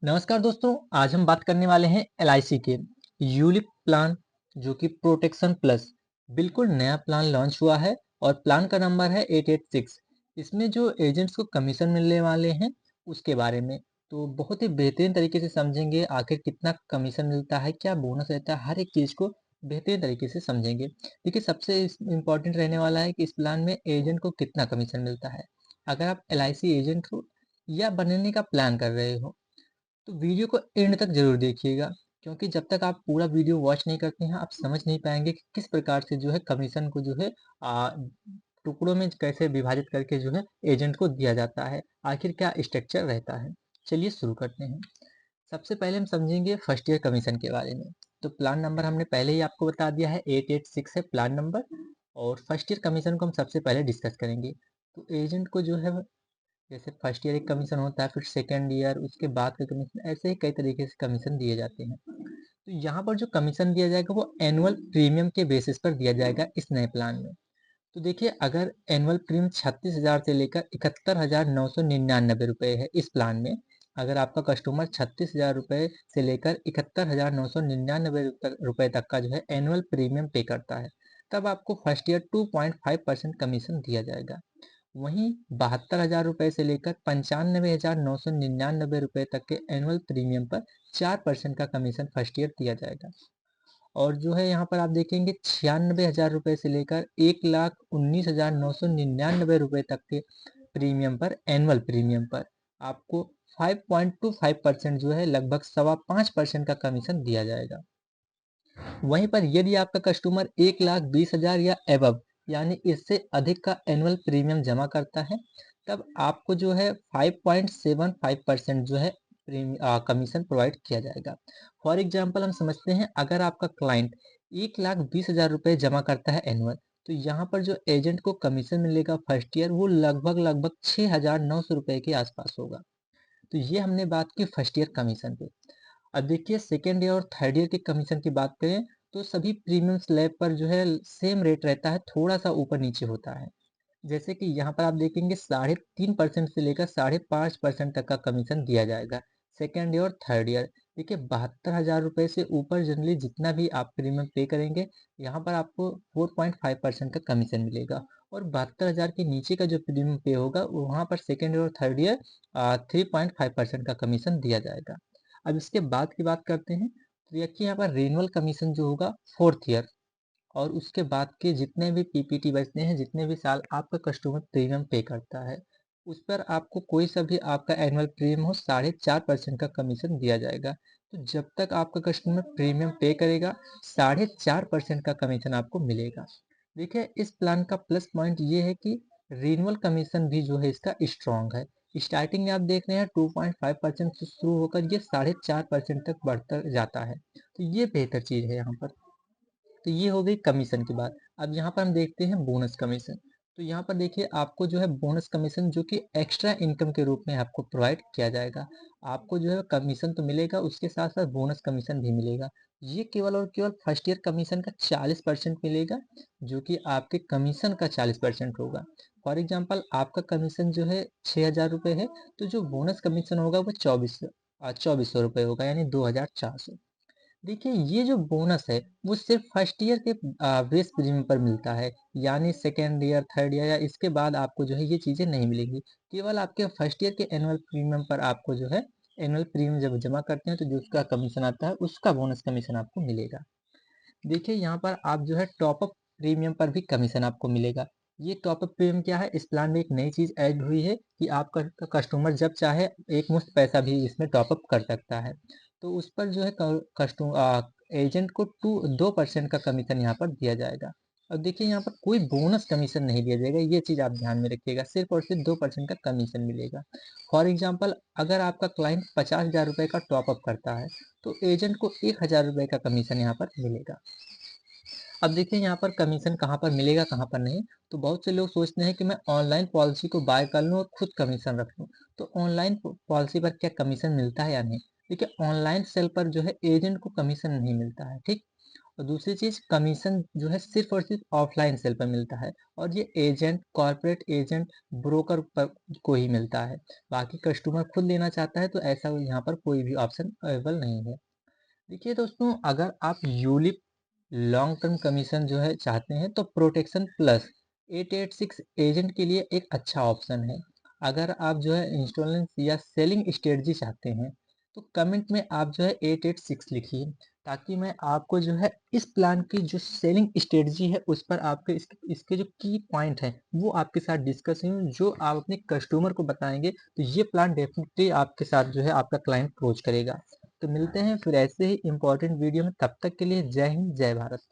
नमस्कार दोस्तों, आज हम बात करने वाले हैं एलआईसी के यूलिप प्लान जो कि प्रोटेक्शन प्लस बिल्कुल नया प्लान लॉन्च हुआ है और प्लान का नंबर है 886। इसमें जो एजेंट्स को कमीशन मिलने वाले हैं उसके बारे में तो बहुत ही बेहतरीन तरीके से समझेंगे। आखिर कितना कमीशन मिलता है, क्या बोनस रहता है, हर एक चीज़ को बेहतरीन तरीके से समझेंगे। देखिए, सबसे इम्पोर्टेंट रहने वाला है कि इस प्लान में एजेंट को कितना कमीशन मिलता है। अगर आप एलआईसी एजेंट हो या बनने का प्लान कर रहे हो तो वीडियो को एंड तक ज़रूर देखिएगा, क्योंकि जब तक आप पूरा वीडियो वॉच नहीं करते हैं, आप समझ नहीं पाएँगे कि किस प्रकार से जो है कमीशन को जो है टुकड़ों में कैसे विभाजित करके जो है एजेंट को दिया जाता है। आखिर क्या स्ट्रक्चर रहता है। चलिए शुरू करते हैं। सबसे पहले हम समझेंगे फर्स्ट ईयर कमीशन के बारे में। तो प्लान नंबर हमने पहले ही आपको बता दिया है, 886 है प्लान नंबर। और फर्स्ट ईयर कमीशन को हम सबसे पहले डिस्कस करेंगे। तो एजेंट को जो है, जैसे फर्स्ट ईयर एक कमीशन होता है, फिर सेकंड ईयर, उसके बाद का कमीशन, ऐसे ही कई तरीके से कमीशन दिए जाते हैं। तो यहाँ पर जो कमीशन दिया जाएगा वो एनुअल प्रीमियम के बेसिस पर दिया जाएगा इस नए प्लान में। तो देखिए, अगर एनुअल प्रीमियम 36,000 से लेकर 71,999 रुपये है इस प्लान में, अगर आपका कस्टमर 36,000 रुपये से लेकर 71,999 रुपये तक का जो है एनुअल प्रीमियम पे करता है, तब आपको फर्स्ट ईयर 2.5% कमीशन दिया जाएगा। वहीं 72,000 रुपये से लेकर 95,999 रुपये तक के एनुअल प्रीमियम पर 4% का कमीशन फर्स्ट ईयर दिया जाएगा। और जो है यहाँ पर आप देखेंगे 96,000 रुपये से लेकर 1,19,999 रुपये तक के प्रीमियम पर, एनुअल प्रीमियम पर आपको 5.25% जो है लगभग 5.25% का कमीशन दिया जाएगा। वहीं पर यदि आपका कस्टमर 1,20,000 या एबव यानी इससे अधिक का एनुअल प्रीमियम जमा करता है, तब आपको जो है 5.75% जो है कमीशन प्रोवाइड किया जाएगा। फॉर एग्जांपल हम समझते हैं, अगर आपका क्लाइंट 1,20,000 रुपये जमा करता है एनुअल, तो यहाँ पर जो एजेंट को कमीशन मिलेगा फर्स्ट ईयर वो लगभग लगभग 6,900 रुपये के आसपास होगा। तो ये हमने बात की फर्स्ट ईयर कमीशन पे। अब देखिए, सेकेंड ईयर और थर्ड ईयर के कमीशन की बात करें तो सभी प्रीमियम स्लैब पर जो है सेम रेट रहता है, थोड़ा सा ऊपर नीचे होता है। जैसे कि यहाँ पर आप देखेंगे 3.5% से लेकर 5.5% तक का कमीशन दिया जाएगा सेकेंड ईयर और थर्ड ईयर। देखिए, 72,000 रुपये से ऊपर जनरली जितना भी आप प्रीमियम पे करेंगे, यहाँ पर आपको 4.5% का कमीशन मिलेगा। और 72,000 के नीचे का जो प्रीमियम पे होगा वहाँ पर सेकेंड ईयर और थर्ड ईयर 3.5% का कमीशन दिया जाएगा। अब इसके बाद की बात करते हैं, तो देखिए यहाँ पर रिन्यूअल कमीशन जो होगा फोर्थ ईयर और उसके बाद के जितने भी पीपीटी बचते हैं, जितने भी साल आपका कस्टमर प्रीमियम पे करता है, उस पर आपको कोई सा भी आपका एनुअल प्रीमियम हो 4.5% का कमीशन दिया जाएगा। तो जब तक आपका कस्टमर प्रीमियम पे करेगा, 4.5% का कमीशन आपको मिलेगा। देखिए, इस प्लान का प्लस पॉइंट ये है कि रिन्यूअल कमीशन भी जो है इसका स्ट्रॉन्ग है। स्टार्टिंग में आप देख रहे हैं 2.5% से शुरू होकर ये 4.5% तक बढ़ता जाता है। तो ये बेहतर चीज़ है यहाँ पर। तो ये हो गई कमीशन की बात। अब यहाँ पर हम देखते हैं बोनस कमीशन। तो यहाँ पर देखिए, आपको जो है बोनस कमीशन जो कि एक्स्ट्रा इनकम के रूप में आपको प्रोवाइड किया जाएगा। आपको जो है कमीशन तो मिलेगा, उसके साथ साथ बोनस कमीशन भी मिलेगा। ये केवल और केवल फर्स्ट ईयर कमीशन का 40% मिलेगा, जो कि आपके कमीशन का 40% होगा। फॉर एग्जाम्पल, आपका कमीशन जो है 6,000 रुपये है, तो जो बोनस कमीशन होगा वो 2400 रुपये होगा, यानी 2,400। देखिए, ये जो बोनस है वो सिर्फ फर्स्ट ईयर के बेस प्रीमियम पर मिलता है, यानी सेकेंड ईयर, थर्ड ईयर या इसके बाद आपको जो है ये चीज़ें नहीं मिलेंगी। केवल आपके फर्स्ट ईयर के एनुअल प्रीमियम पर आपको जो है एनुअल प्रीमियम जब जमा करते हैं तो जो उसका कमीशन आता है उसका बोनस कमीशन आपको मिलेगा। देखिए, यहाँ पर आप जो है टॉप अप प्रीमियम पर भी कमीशन आपको मिलेगा। ये टॉप अप प्रीमियम क्या है, इस प्लान में एक नई चीज़ ऐड हुई है कि आपका कस्टमर जब चाहे एक मुश्त पैसा भी इसमें टॉप अप कर सकता है। तो उस पर जो है एजेंट को 2% का कमीशन यहाँ पर दिया जाएगा। अब देखिए, यहाँ पर कोई बोनस कमीशन नहीं दिया जाएगा, ये चीज़ आप ध्यान में रखिएगा। सिर्फ और सिर्फ 2% का कमीशन मिलेगा। फॉर एग्जाम्पल, अगर आपका क्लाइंट 50,000 रुपये का टॉप अप करता है, तो एजेंट को 1,000 रुपये का कमीशन यहाँ पर मिलेगा। अब देखिए, यहाँ पर कमीशन कहाँ पर मिलेगा, कहाँ पर नहीं। तो बहुत से लोग सोचते हैं कि मैं ऑनलाइन पॉलिसी को बाय कर लूँ और खुद कमीशन रख लूँ। तो ऑनलाइन पॉलिसी पर क्या कमीशन मिलता है या नहीं? देखिए, ऑनलाइन सेल पर जो है एजेंट को कमीशन नहीं मिलता है, ठीक। और दूसरी चीज़ कमीशन जो है सिर्फ़ और सिर्फ़ ऑफ़लाइन सेल पर मिलता है और ये एजेंट, कॉर्पोरेट एजेंट, ब्रोकर पर को ही मिलता है। बाकी कस्टमर खुद लेना चाहता है तो ऐसा यहाँ पर कोई भी ऑप्शन अवेलेबल नहीं है। देखिए दोस्तों, अगर आप यूलिप लॉन्ग टर्म कमीशन जो है चाहते हैं तो प्रोटेक्शन प्लस 886 एजेंट के लिए एक अच्छा ऑप्शन है। अगर आप जो है इंश्योरेंस या सेलिंग स्ट्रेटजी चाहते हैं तो कमेंट में आप जो है 886 लिखिए, ताकि मैं आपको जो है इस प्लान की जो सेलिंग स्ट्रेटजी है उस पर आपके इसके जो की पॉइंट है वो आपके साथ डिस्कस हुई, जो आप अपने कस्टमर को बताएंगे तो ये प्लान डेफिनेटली आपके साथ जो है आपका क्लाइंट क्लोज करेगा। तो मिलते हैं फिर ऐसे ही इम्पोर्टेंट वीडियो में, तब तक के लिए जय हिंद जय भारत।